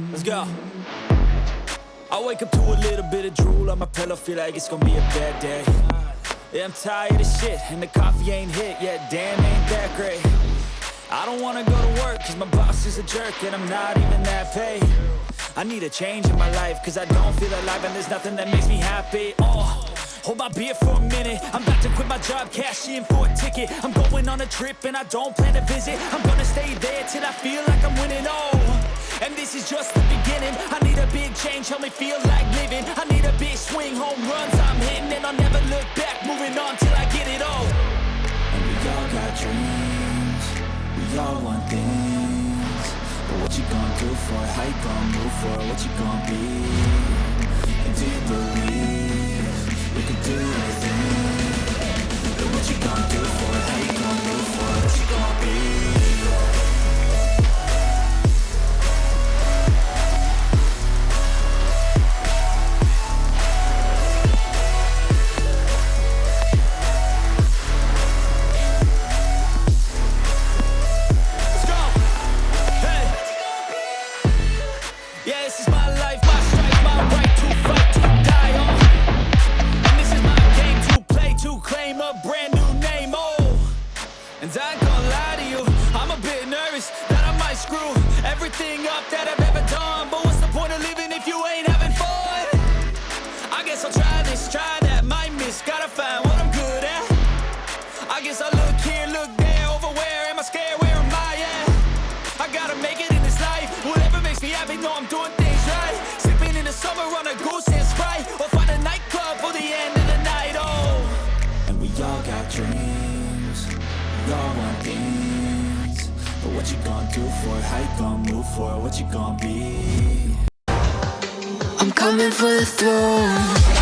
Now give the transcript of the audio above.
Let's go. I wake up to a little bit of drool on my pillow, feel like it's gonna be a bad day. Yeah, I'm tired of shit, and the coffee ain't hit yet, damn, ain't that great. I don't wanna go to work, cause my boss is a jerk, and I'm not even that paid. I need a change in my life, cause I don't feel alive, and there's nothing that makes me happy. Hold my beer for a minute, I'm about to quit my job, cash in for a ticket. I'm going on a trip, and I don't plan to visit. I'm gonna stay there till I feel like I'm winning, and this is just the beginning. I need a big change, help me feel like living. I need a big swing, home runs I'm hitting, and I'll never look back, moving on till I get it all. And we all got dreams, we all want things, but what you gonna do for it? How you gonna move for it? What you gonna be? And do you believe you can do anything? But what you gonna do for it? How you gonna move for it? What you gonna be? And I ain't gonna lie to you, I'm a bit nervous that I might screw everything up that I've ever done. But what's the point of living if you ain't having fun? I guess I'll try this, try that, might miss, gotta find what I'm good at. I guess I look here, look there, over where am I scared, where am I at? I gotta make it in this life, whatever makes me happy, know I'm doing things right. Sipping in the summer on a goose and Sprite, or find a nightclub for the end of the night, And we all got dreams, we all want things, but what you gonna do for it? How you gonna move for it? What you gonna be? I'm coming for the throne.